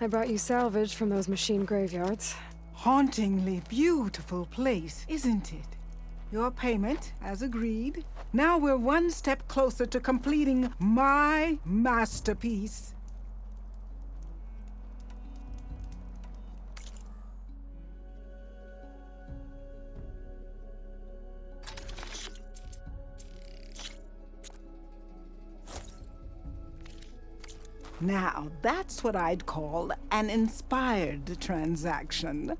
I brought you salvage from those machine graveyards. Hauntingly beautiful place, isn't it? Your payment, as agreed. Now we're one step closer to completing my masterpiece. Now, that's what I'd call an inspired transaction.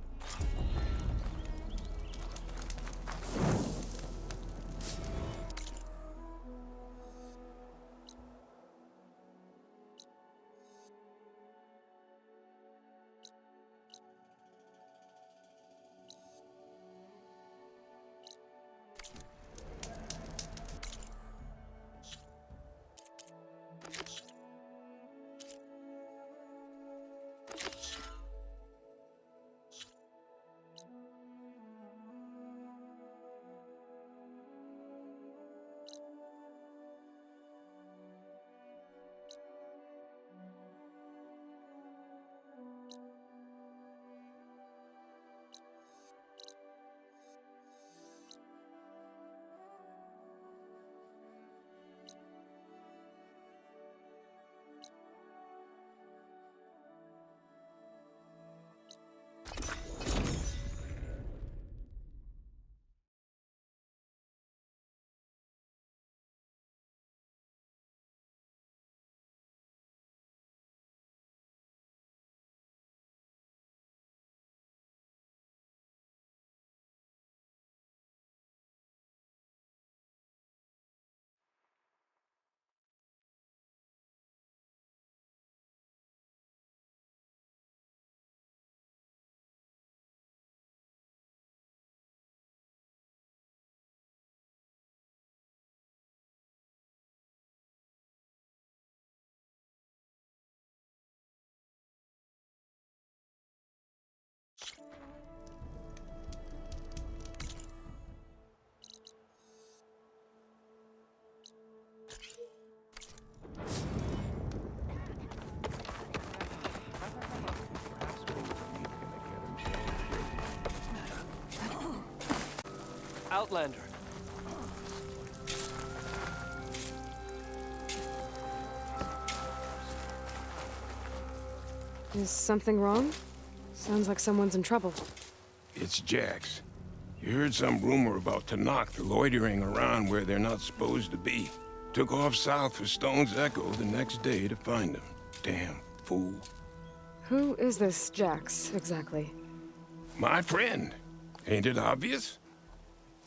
Outlander. Is something wrong? Sounds like someone's in trouble. It's Jax. You heard some rumor about Tanakh loitering around where they're not supposed to be. Took off south for Stone's Echo the next day to find them. Damn fool. Who is this Jax, exactly? My friend. Ain't it obvious?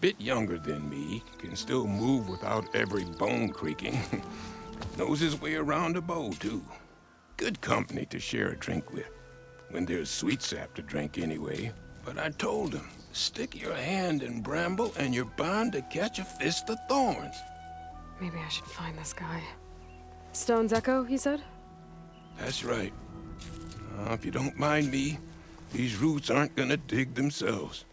Bit younger than me, can still move without every bone creaking. Knows his way around a bow, too. Good company to share a drink with. When there's sweet sap to drink anyway. But I told him, stick your hand in bramble and you're bound to catch a fist of thorns. Maybe I should find this guy. Stone's Echo, he said? That's right. If you don't mind me, these roots aren't gonna dig themselves.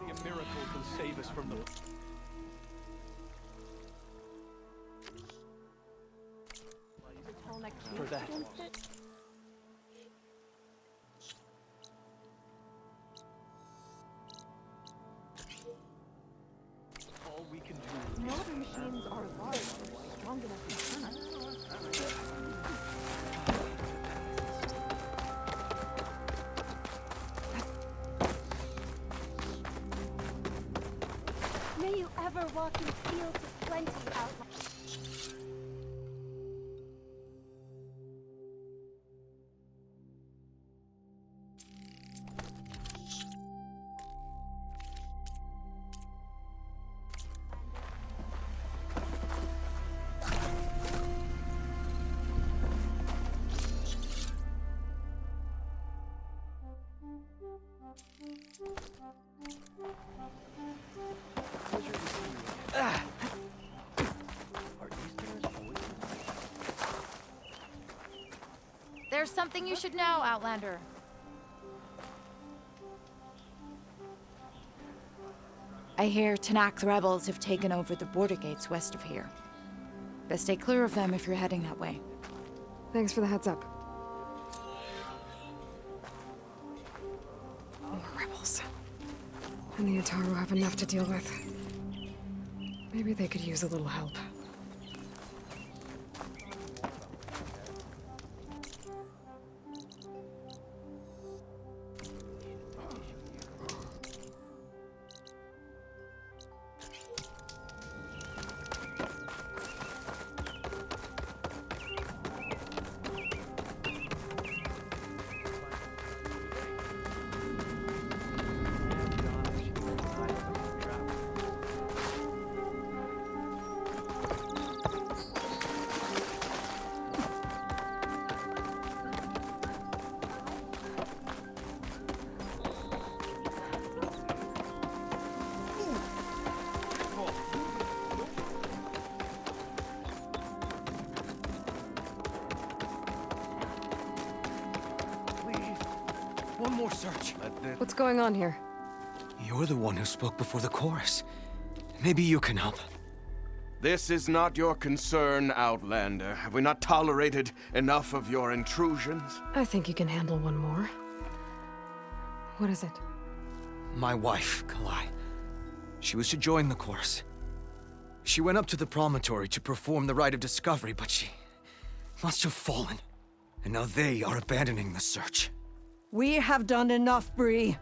Only a miracle can save us from the... For that. All we can do. Modern machines are large and strong enough to turn us. May you ever walk in fields of plenty, outlaw. There's something you should know, Outlander. I hear Tanakh's rebels have taken over the border gates west of here. Best stay clear of them if you're heading that way. Thanks for the heads up. More rebels. And the Utaru have enough to deal with. Maybe they could use a little help. One more search. What's going on here? You're the one who spoke before the chorus. Maybe you can help. This is not your concern, Outlander. Have we not tolerated enough of your intrusions? I think you can handle one more. What is it? My wife, Kalai. She was to join the chorus. She went up to the promontory to perform the rite of discovery, but she must have fallen. And now they are abandoning the search. We have done enough, Bree.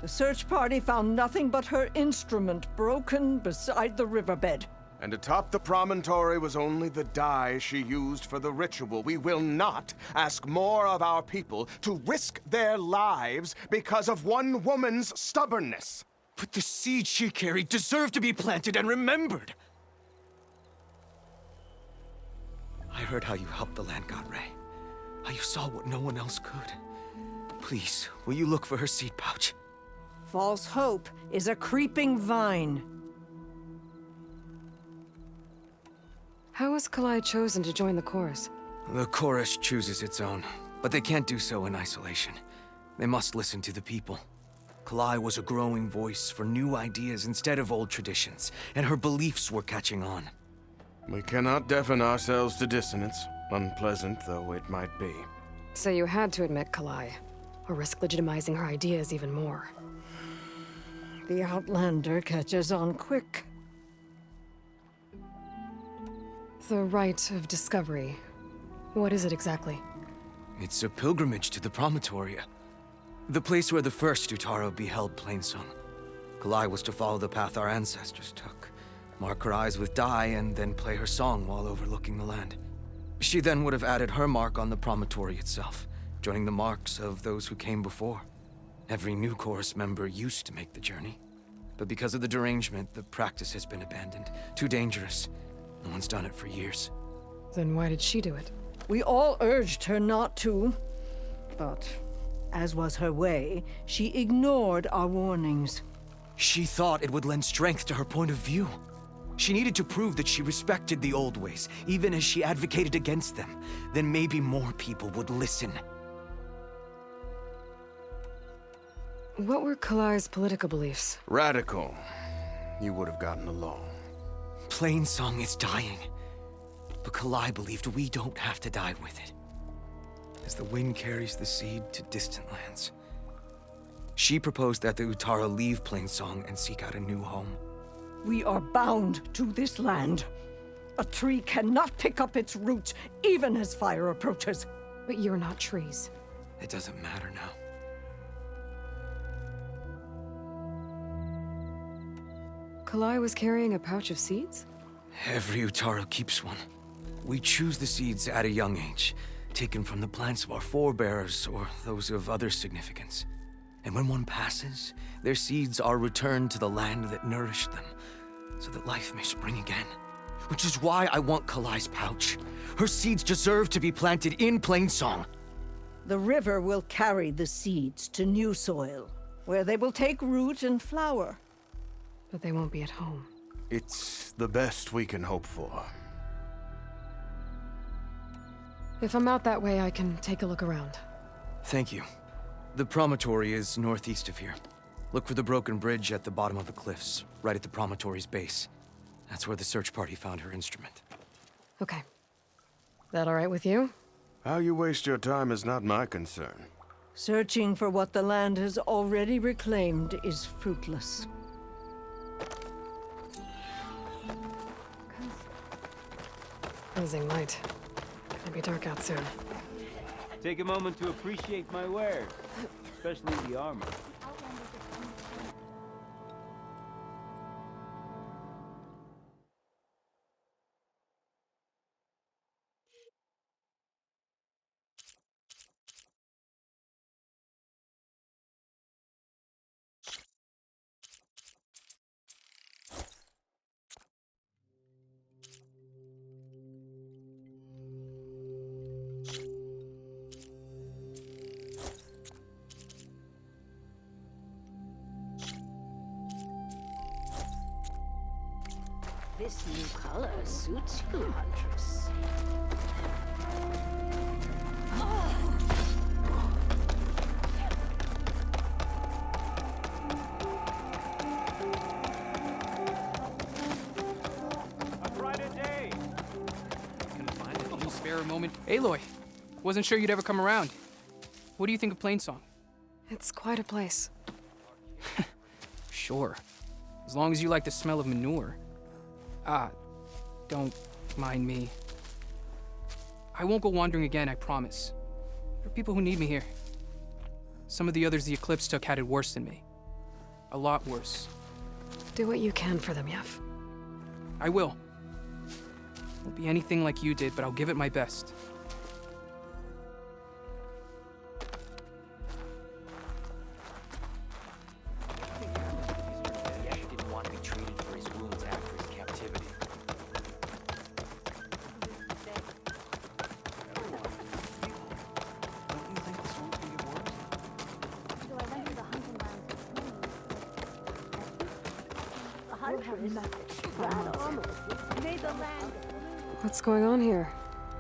The search party found nothing but her instrument broken beside the riverbed. And atop the promontory was only the dye she used for the ritual. We will not ask more of our people to risk their lives because of one woman's stubbornness. But the seed she carried deserved to be planted and remembered. I heard how you helped the land god Ray. How you saw what no one else could. Please, will you look for her seed pouch? False hope is a creeping vine. How was Kalai chosen to join the chorus? The chorus chooses its own, but they can't do so in isolation. They must listen to the people. Kalai was a growing voice for new ideas instead of old traditions, and her beliefs were catching on. We cannot deafen ourselves to dissonance, unpleasant though it might be. So you had to admit Kalai, or risk legitimizing her ideas even more. The Outlander catches on quick. The rite of discovery. What is it exactly? It's a pilgrimage to the promontory. The place where the first Utaru beheld Plainsong. Kalai was to follow the path our ancestors took. Mark her eyes with dye and then play her song while overlooking the land. She then would have added her mark on the promontory itself, joining the marks of those who came before. Every new chorus member used to make the journey. But because of the derangement, the practice has been abandoned. Too dangerous. No one's done it for years. Then why did she do it? We all urged her not to, but as was her way, she ignored our warnings. She thought it would lend strength to her point of view. She needed to prove that she respected the old ways, even as she advocated against them. Then maybe more people would listen. What were Kalai's political beliefs? Radical. You would have gotten along. Plainsong is dying. But Kalai believed we don't have to die with it. As the wind carries the seed to distant lands. She proposed that the Utaru leave Plainsong and seek out a new home. We are bound to this land. A tree cannot pick up its roots, even as fire approaches. But you're not trees. It doesn't matter now. Kalai was carrying a pouch of seeds? Every Utaru keeps one. We choose the seeds at a young age, taken from the plants of our forebears or those of other significance. And when one passes, their seeds are returned to the land that nourished them, so that life may spring again. Which is why I want Kalai's pouch. Her seeds deserve to be planted in Plainsong. The river will carry the seeds to new soil, where they will take root and flower. But they won't be at home. It's the best we can hope for. If I'm out that way, I can take a look around. Thank you. The promontory is northeast of here. Look for the broken bridge at the bottom of the cliffs, right at the promontory's base. That's where the search party found her instrument. Okay. That all right with you? How you waste your time is not my concern. Searching for what the land has already reclaimed is fruitless. Closing light. Gonna be dark out soon. Take a moment to appreciate my wares, especially the armor. This new color suits you, Huntress. A brighter day! Can you spare a moment? Aloy, wasn't sure you'd ever come around. What do you think of Plainsong? It's quite a place. Sure. As long as you like the smell of manure. Don't mind me. I won't go wandering again, I promise. There are people who need me here. Some of the others the Eclipse took had it worse than me. A lot worse. Do what you can for them, Yef. I will. Won't be anything like you did, but I'll give it my best. He didn't want to be treated for his wounds after his captivity. So I went to the hunting grounds. A huntress that almost made the land. What's going on here?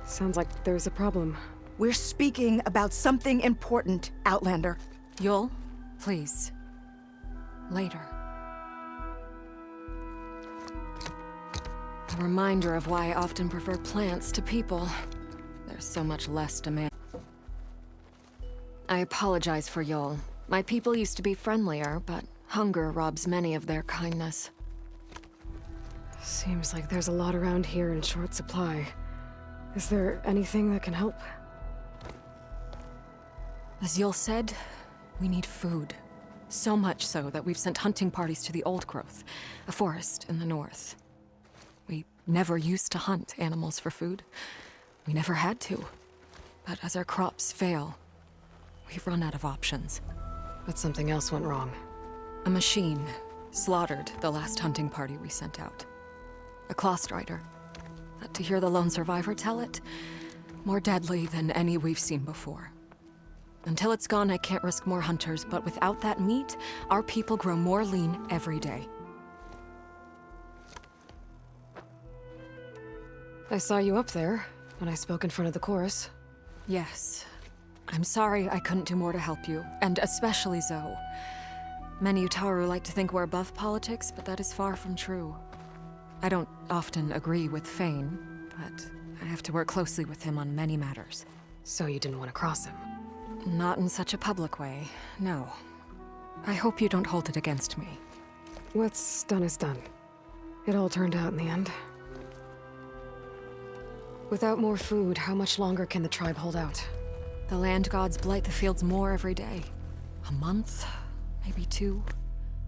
Sounds like there's a problem. We're speaking about something important, Outlander. Yul, please. Later. A reminder of why I often prefer plants to people. There's so much less demand. I apologize for Yul. My people used to be friendlier, but hunger robs many of their kindness. Seems like there's a lot around here in short supply. Is there anything that can help? As Yul said, we need food. So much so that we've sent hunting parties to the Old Growth, a forest in the north. We never used to hunt animals for food. We never had to. But as our crops fail, we've run out of options. But something else went wrong. A machine slaughtered the last hunting party we sent out. A Clawstrider. But to hear the lone survivor tell it, more deadly than any we've seen before. Until it's gone, I can't risk more hunters, but without that meat, our people grow more lean every day. I saw you up there when I spoke in front of the chorus. Yes. I'm sorry I couldn't do more to help you, and especially Zoe. Many Utaru like to think we're above politics, but that is far from true. I don't often agree with Fane, but I have to work closely with him on many matters. So you didn't want to cross him? Not in such a public way, no. I hope you don't hold it against me. What's done is done. It all turned out in the end. Without more food, how much longer can the tribe hold out? The land gods blight the fields more every day. A month, maybe 2.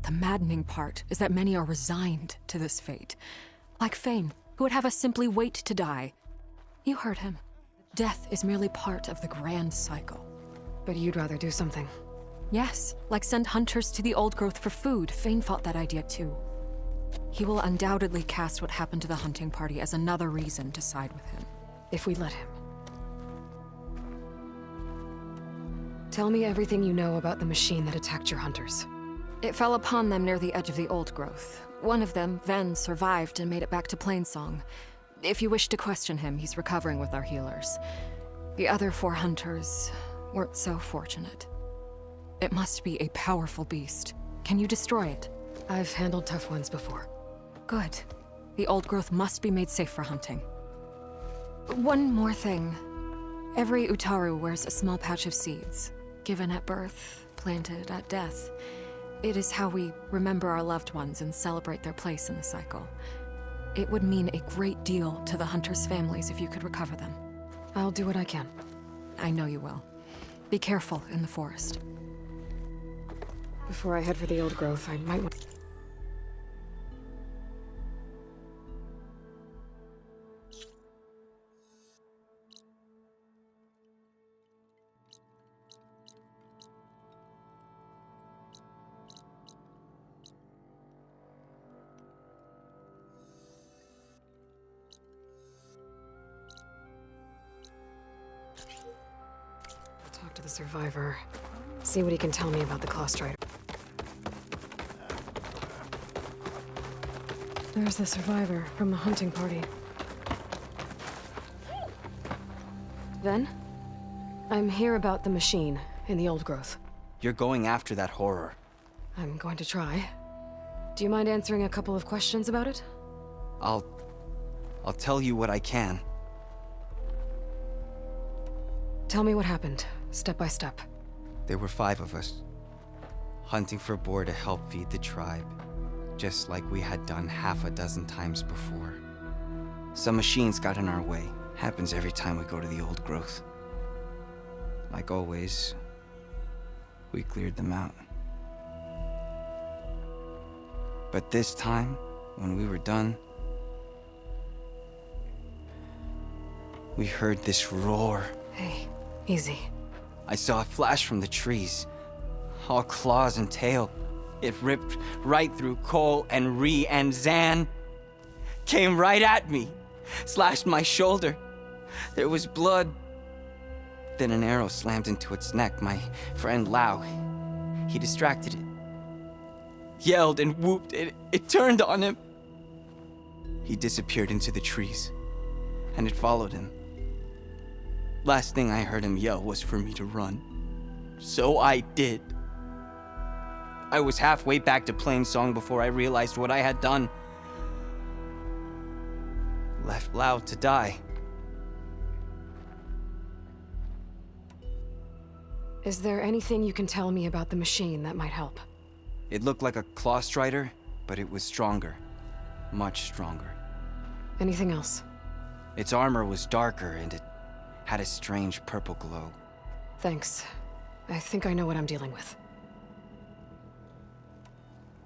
The maddening part is that many are resigned to this fate. Like Fane, who would have us simply wait to die. You heard him. Death is merely part of the grand cycle. But you'd rather do something. Yes, like send hunters to the Old Growth for food. Fane fought that idea too. He will undoubtedly cast what happened to the hunting party as another reason to side with him. If we let him. Tell me everything you know about the machine that attacked your hunters. It fell upon them near the edge of the Old Growth. One of them, Ven, survived and made it back to Plainsong. If you wish to question him, he's recovering with our healers. The other 4 hunters weren't so fortunate. It must be a powerful beast. Can you destroy it? I've handled tough ones before. Good. The Old Growth must be made safe for hunting. One more thing. Every Utaru wears a small pouch of seeds, given at birth, planted at death. It is how we remember our loved ones and celebrate their place in the cycle. It would mean a great deal to the hunters' families if you could recover them. I'll do what I can. I know you will. Be careful in the forest. Before I head for the old growth, I might want... Talk to the survivor. See what he can tell me about the Clawstrider. There's the survivor from the hunting party. Ven? I'm here about the machine in the old growth. You're going after that horror. I'm going to try. Do you mind answering a couple of questions about it? I'll tell you what I can. Tell me what happened, step by step. There were 5 of us, hunting for boar to help feed the tribe, just like we had done half a dozen times before. Some machines got in our way. Happens every time we go to the old growth. Like always, we cleared them out. But this time, when we were done, we heard this roar. Hey, easy. I saw a flash from the trees, all claws and tail. It ripped right through Cole and Ree, and Zan came right at me, slashed my shoulder. There was blood. Then an arrow slammed into its neck. My friend Lau, he distracted it. Yelled and whooped. It turned on him. He disappeared into the trees, and it followed him. Last thing I heard him yell was for me to run. So I did. I was halfway back to Plainsong before I realized what I had done. Left Lau to die. Is there anything you can tell me about the machine that might help? It looked like a Clawstrider, but it was stronger. Much stronger. Anything else? Its armor was darker, and it had a strange purple glow. Thanks. I think I know what I'm dealing with.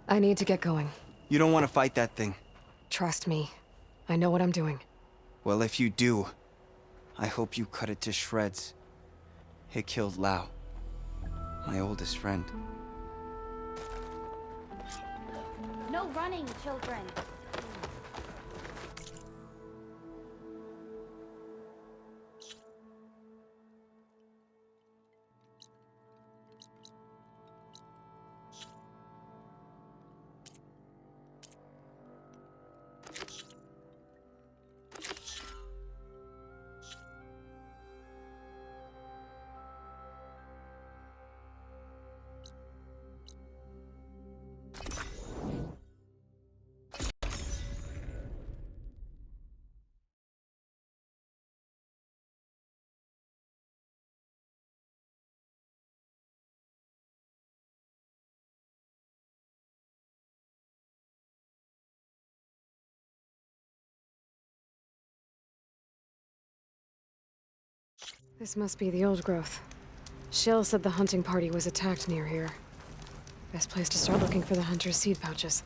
I need to get going. You don't want to fight that thing. Trust me. I know what I'm doing. Well, if you do, I hope you cut it to shreds. It killed Lau, my oldest friend. No running, children. This must be the old growth. Shill said the hunting party was attacked near here. Best place to start looking for the hunter's seed pouches.